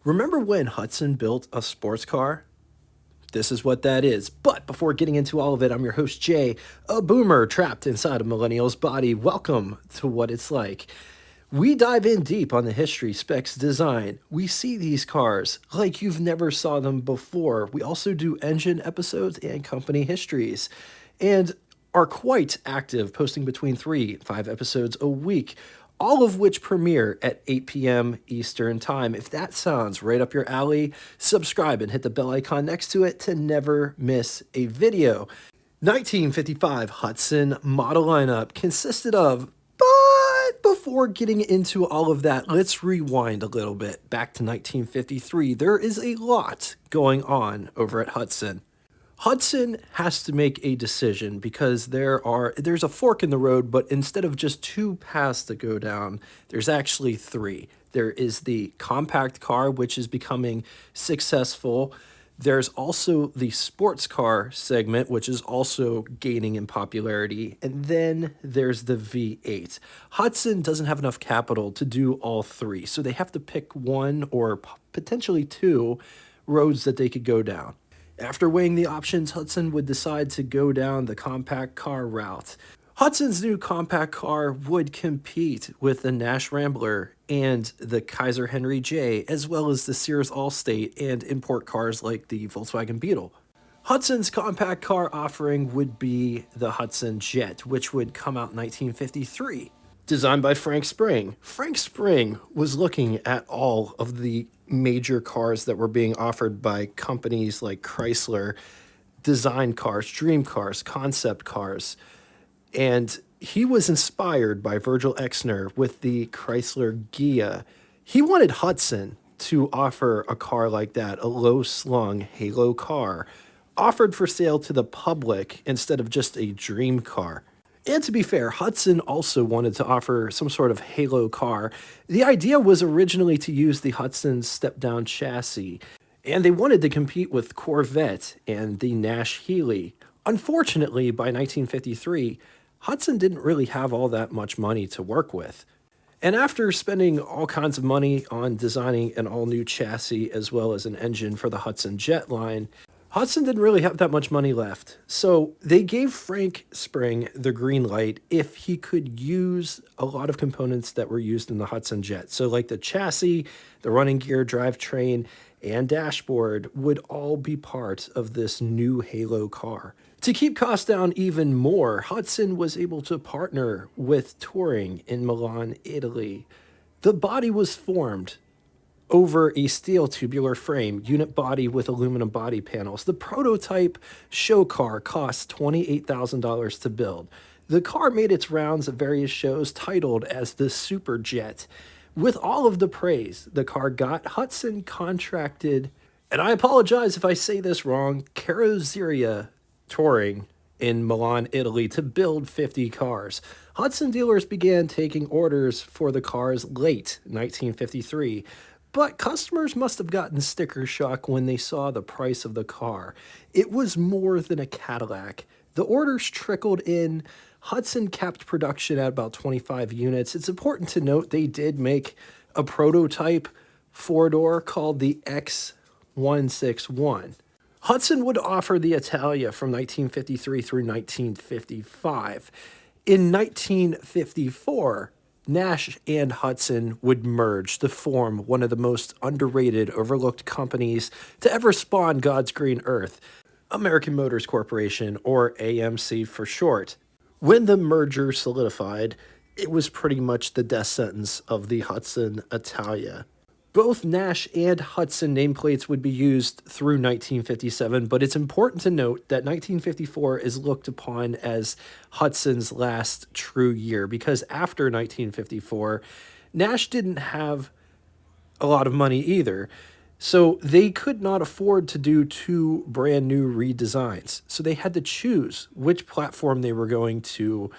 Remember when Hudson built a sports car? This is what that is. But before getting into all of it, I'm your host, Jay, a boomer trapped inside a millennial's body. Welcome to What It's Like. We dive in deep on the history, specs, design. We see these cars like you've never saw them before. We also do engine episodes and company histories, and are quite active, posting between 3 and 5 episodes a week, all of which premiere at 8 p.m. Eastern Time. If that sounds right up your alley, subscribe and hit the bell icon next to it to never miss a video. 1955 Hudson model lineup consisted of, but before getting into all of that, let's rewind a little bit back to 1953. There is a lot going on over at Hudson. Hudson has to make a decision because there's a fork in the road, but instead of just two paths to go down, there's actually three. There is the compact car, which is becoming successful. There's also the sports car segment, which is also gaining in popularity. And then there's the V8. Hudson doesn't have enough capital to do all three, so they have to pick one or potentially two roads that they could go down. After weighing the options, Hudson would decide to go down the compact car route. Hudson's new compact car would compete with the Nash Rambler and the Kaiser Henry J, as well as the Sears Allstate and import cars like the Volkswagen Beetle. Hudson's compact car offering would be the Hudson Jet, which would come out in 1953. Designed by Frank Spring. Frank Spring was looking at all of the major cars that were being offered by companies like Chrysler, design cars, dream cars, concept cars, and he was inspired by Virgil Exner with the Chrysler Ghia. He wanted Hudson to offer a car like that, a low-slung halo car, offered for sale to the public instead of just a dream car. And to be fair, Hudson also wanted to offer some sort of halo car. The idea was originally to use the Hudson step-down chassis, and they wanted to compete with Corvette and the Nash Healey. Unfortunately, by 1953, Hudson didn't really have all that much money to work with. And after spending all kinds of money on designing an all-new chassis as well as an engine for the Hudson Jet line, Hudson didn't really have that much money left. So they gave Frank Spring the green light if he could use a lot of components that were used in the Hudson Jet. So like the chassis, the running gear, drivetrain, and dashboard would all be part of this new Halo car. To keep costs down even more, Hudson was able to partner with Touring in Milan, Italy. The body was formed over a steel tubular frame, unit body with aluminum body panels. The prototype show car cost $28,000 to build. The car made its rounds at various shows titled as the Super Jet. With all of the praise the car got, Hudson contracted, and I apologize if I say this wrong, Carrozzeria Touring in Milan, Italy, to build 50 cars. Hudson dealers began taking orders for the cars late 1953. But customers must have gotten sticker shock when they saw the price of the car. It was more than a Cadillac. The orders trickled in. Hudson capped production at about 25 units. It's important to note they did make a prototype four-door called the X161. Hudson would offer the Italia from 1953 through 1955. In 1954, Nash and Hudson would merge to form one of the most underrated, overlooked companies to ever spawn God's green earth, American Motors Corporation, or AMC for short. When the merger solidified, it was pretty much the death sentence of the Hudson Italia. Both Nash and Hudson nameplates would be used through 1957, but it's important to note that 1954 is looked upon as Hudson's last true year because after 1954, Nash didn't have a lot of money either. So they could not afford to do two brand new redesigns. So they had to choose which platform they were going to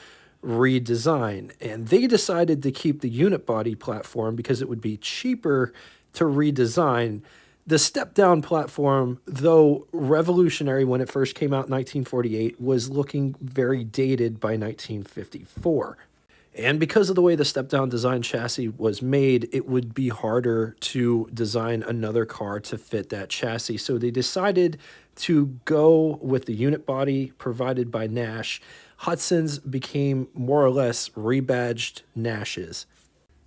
redesign. And they decided to keep the unit body platform because it would be cheaper to redesign. The step-down platform, though revolutionary when it first came out in 1948, was looking very dated by 1954. And because of the way the step-down design chassis was made, it would be harder to design another car to fit that chassis. So they decided to go with the unit body provided by Nash. Hudson's became more or less rebadged Nashes.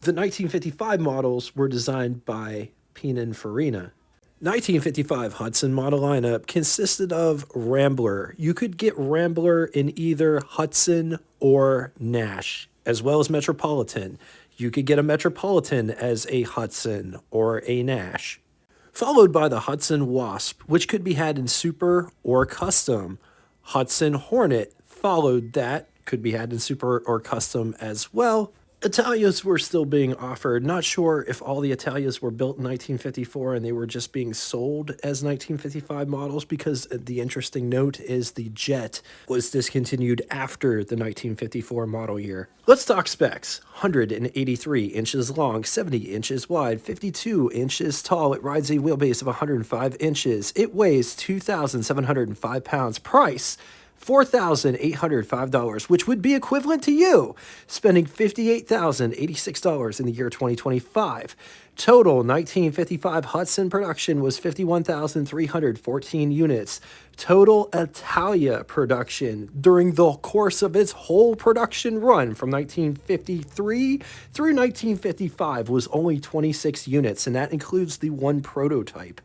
The 1955 models were designed by Pininfarina. 1955 Hudson model lineup consisted of Rambler. You could get Rambler in either Hudson or Nash, as well as Metropolitan. You could get a Metropolitan as a Hudson or a Nash. Followed by the Hudson Wasp, which could be had in Super or Custom. Hudson Hornet followed that, could be had in Super or Custom as well. Italias were still being offered. Not sure if all the Italias were built in 1954 and they were just being sold as 1955 models, because the interesting note is the Jet was discontinued after the 1954 model year. Let's talk specs. 183 inches long, 70 inches wide, 52 inches tall. It rides a wheelbase of 105 inches. It weighs 2,705 pounds. Price, $4,805, which would be equivalent to you spending $58,086 in the year 2025. Total 1955 Hudson production was 51,314 units. Total Italia production during the course of its whole production run from 1953 through 1955 was only 26 units, and that includes the one prototype.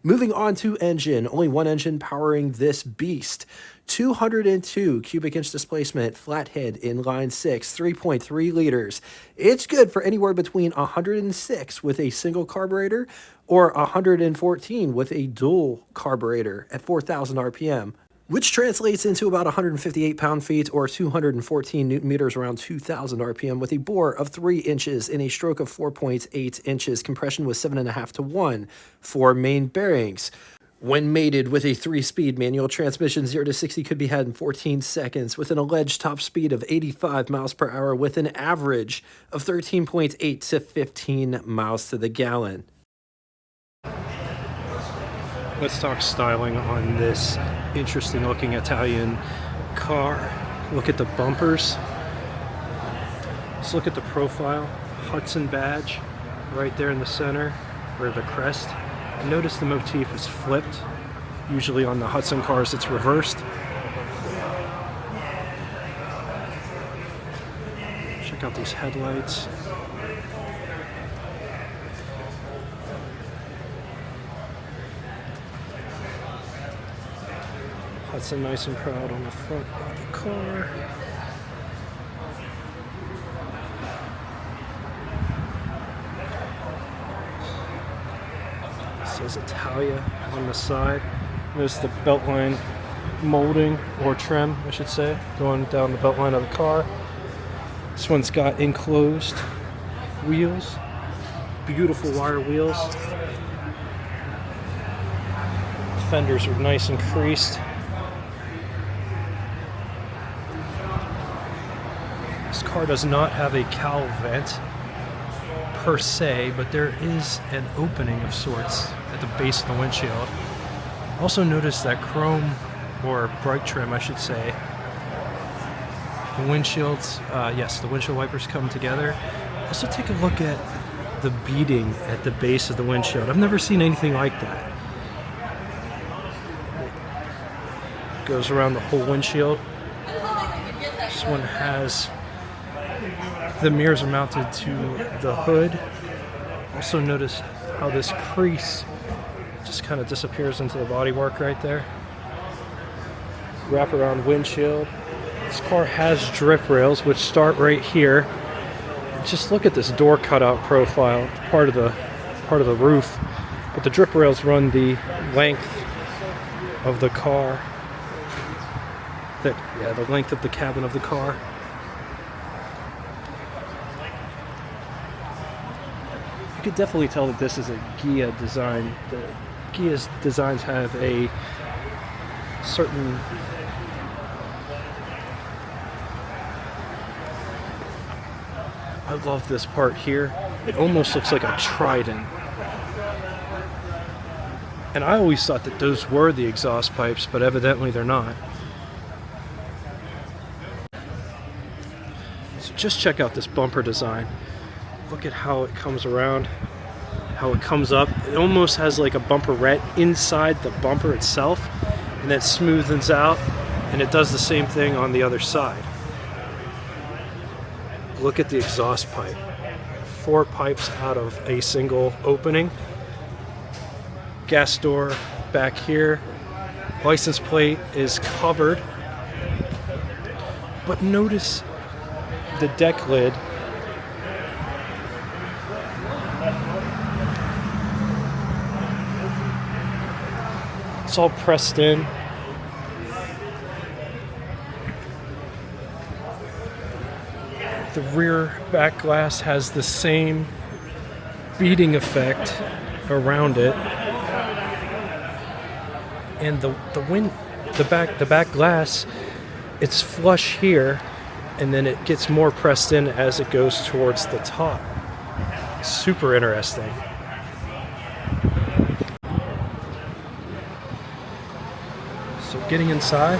Moving on to engine, only one engine powering this beast. 202 cubic inch displacement, flathead inline 6, 3.3 liters. It's good for anywhere between 106 with a single carburetor or 114 with a dual carburetor at 4,000 RPM, which translates into about 158 pound-feet or 214 newton meters around 2,000 RPM, with a bore of 3 inches and a stroke of 4.8 inches. Compression was 7.5 to 1 for main bearings. When mated with a 3-speed manual transmission, 0 to 60 could be had in 14 seconds, with an alleged top speed of 85 miles per hour, with an average of 13.8 to 15 miles to the gallon. Let's talk styling on this interesting looking Italian car. Look at the bumpers. Let's look at the profile. Hudson badge right there in the center, or the crest. Notice the motif is flipped. Usually on the Hudson cars it's reversed. Check out these headlights. Hudson nice and proud on the front of the car. It says Italia on the side. Notice the beltline molding, or trim I should say, going down the beltline of the car. This one's got enclosed wheels, beautiful wire wheels. Fenders are nice and creased. This car does not have a cowl vent per se, but there is an opening of sorts at the base of the windshield. Also notice that chrome, or bright trim I should say. The windshields, yes, the windshield wipers come together. Also take a look at the beading at the base of the windshield. I've never seen anything like that. It goes around the whole windshield. This one has, the mirrors are mounted to the hood. Also notice how this crease just kind of disappears into the bodywork right there. Wraparound windshield. This car has drip rails which start right here. Just look at this door cutout profile, part of the roof. But the drip rails run the length of the car. The length of the cabin of the car. You could definitely tell that this is a Ghia design. The Ghia's designs have a certain I love this part here. It almost looks like a trident. And I always thought that those were the exhaust pipes, but evidently they're not. So just check out this bumper design. Look at how it comes around, how it comes up. It almost has like a bumperette inside the bumper itself, and then smoothens out, and it does the same thing on the other side. Look at the exhaust pipe. 4 pipes out of a single opening. Gas door back here. License plate is covered. But notice the deck lid. It's all pressed in. The rear back glass has the same beading effect around it, and the back glass, it's flush here, and then it gets more pressed in as it goes towards the top. Super interesting. So getting inside.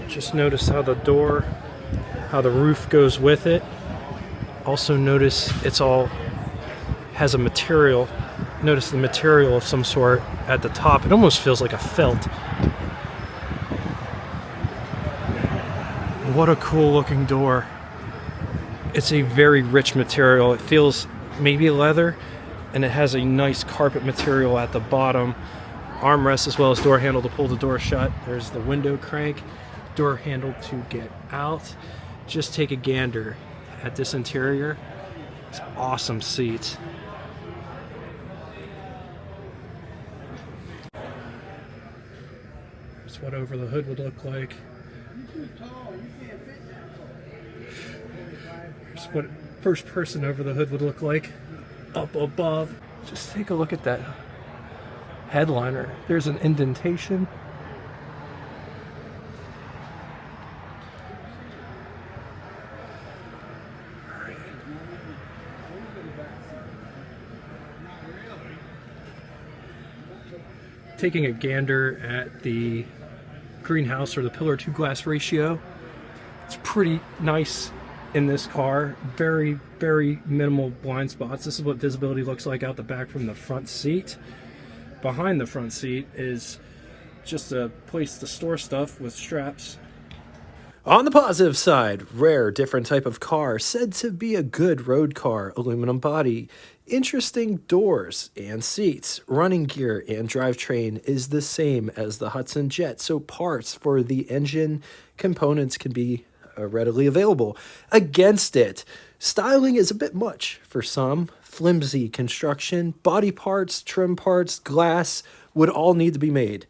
Just notice how the door, how the roof goes with it. Also notice it's all has a material. Notice the material of some sort at the top. It almost feels like a felt. What a cool looking door. It's a very rich material. It feels maybe leather, and it has a nice carpet material at the bottom. Armrest as well as door handle to pull the door shut. There's the window crank. Door handle to get out. Just take a gander at this interior. It's awesome seats. That's what over the hood would look like. Here's what first person over the hood would look like up above. Just take a look at that headliner. There's an indentation. Taking a gander at the greenhouse or the pillar to glass ratio, it's pretty nice in this car. Very, very minimal blind spots. This is what visibility looks like out the back from the front seat. Behind the front seat is just a place to store stuff with straps. On the positive side, rare, different type of car, said to be a good road car, aluminum body, interesting doors and seats, running gear and drivetrain is the same as the Hudson Jet, so parts for the engine components can be readily available. Against it, styling is a bit much for some. Flimsy construction, body parts, trim parts, glass would all need to be made.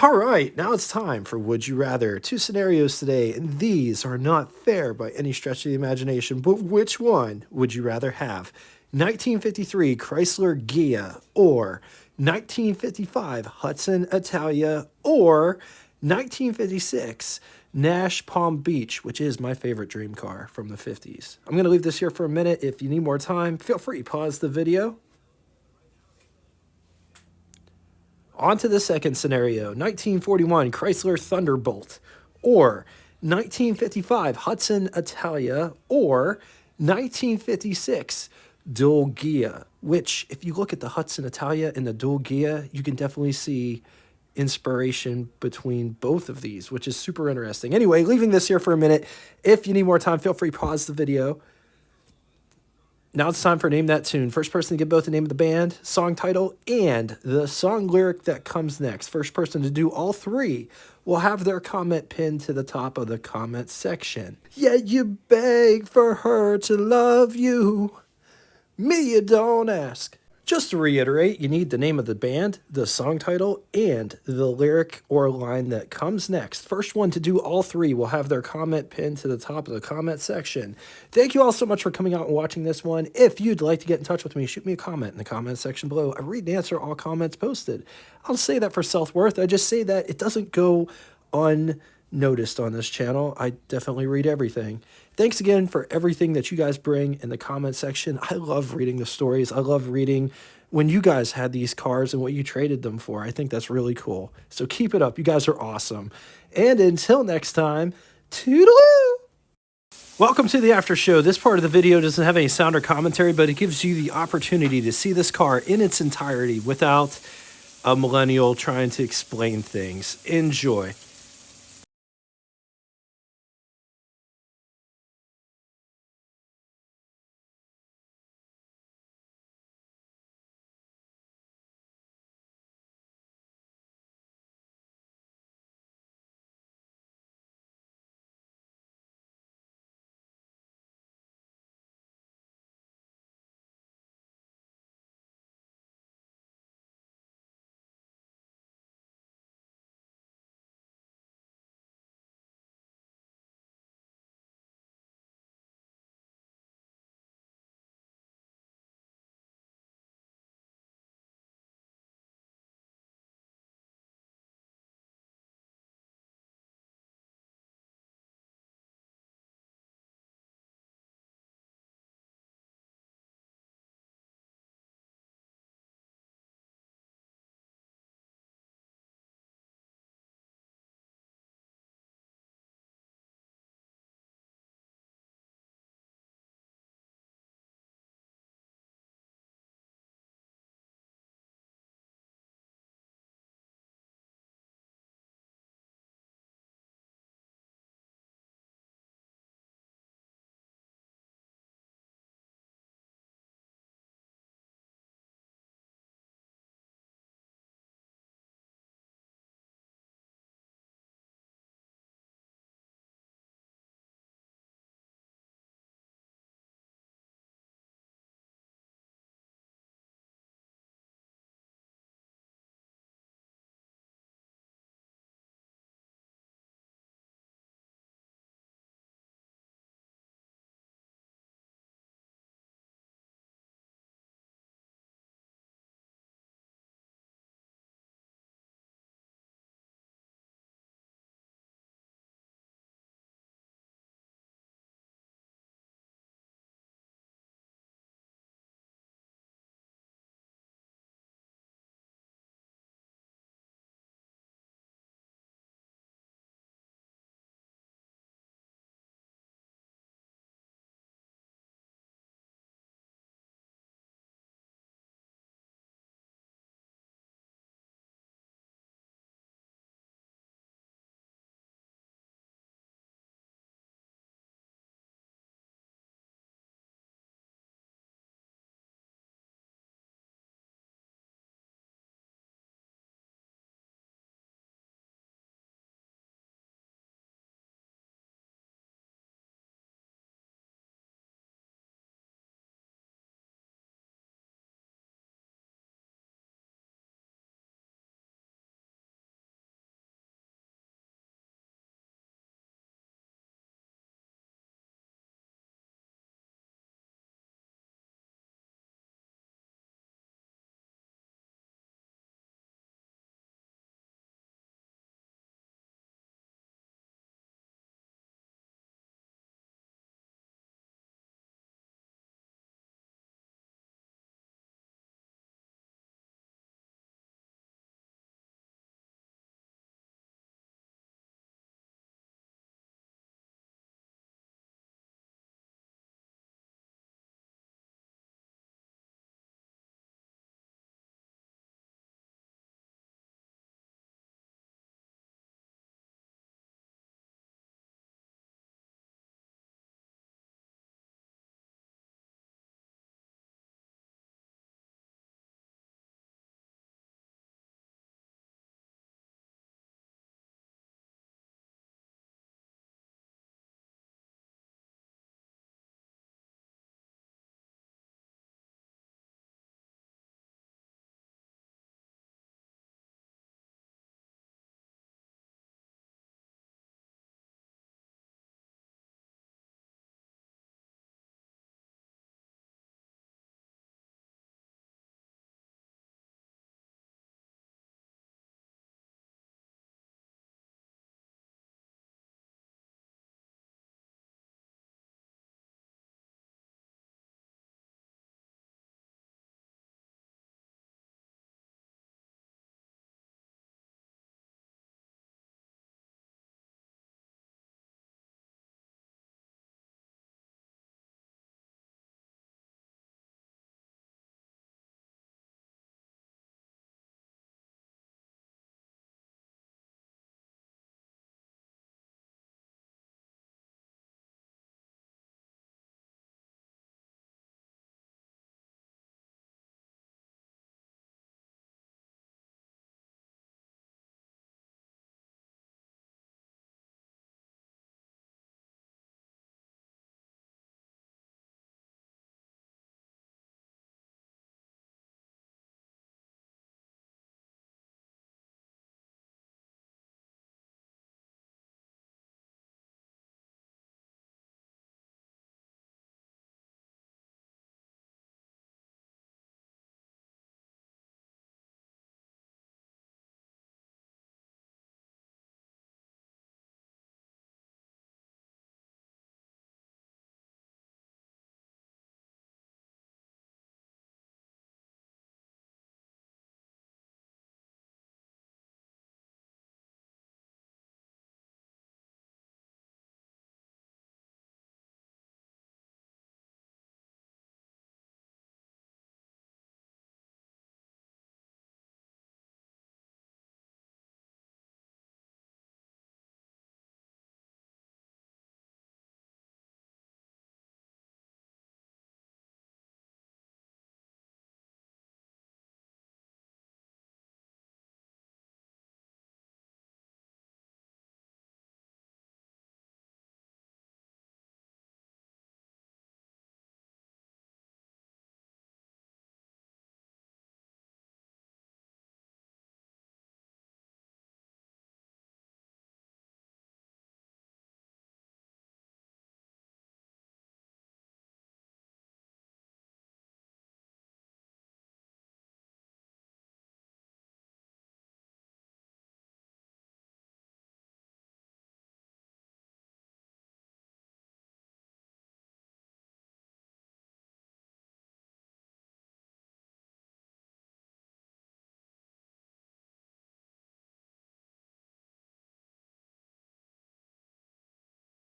All right, now it's time for Would You Rather. 2 scenarios today, and these are not fair by any stretch of the imagination, but which one would you rather have? 1953 Chrysler Ghia, or 1955 Hudson Italia, or 1956 Nash Palm Beach, which is my favorite dream car from the 50s. I'm going to leave this here for a minute. If you need more time, feel free to pause the video. On to the second scenario, 1941 Chrysler Thunderbolt, or 1955 Hudson Italia, or 1956 Dual Ghia, which, if you look at the Hudson Italia and the Dual Ghia, you can definitely see inspiration between both of these, which is super interesting. Anyway, leaving this here for a minute. If you need more time, feel free to pause the video. Now it's time for Name That Tune. First person to get both the name of the band, song title, and the song lyric that comes next. First person to do all 3 will have their comment pinned to the top of the comment section. Yeah, you beg for her to love you. Me, you don't ask. Just to reiterate, you need the name of the band, the song title, and the lyric or line that comes next. First one to do all 3 will have their comment pinned to the top of the comment section. Thank you all so much for coming out and watching this one. If you'd like to get in touch with me, shoot me a comment in the comment section below. I read and answer all comments posted. I'll say that for self-worth. I just say that it doesn't go unnoticed on this channel. I definitely read everything. Thanks again for everything that you guys bring in the comment section. I love reading the stories. I love reading when you guys had these cars and what you traded them for. I think that's really cool. So keep it up. You guys are awesome. And until next time, toodaloo! Welcome to the after show. This part of the video doesn't have any sound or commentary, but it gives you the opportunity to see this car in its entirety without a millennial trying to explain things. Enjoy.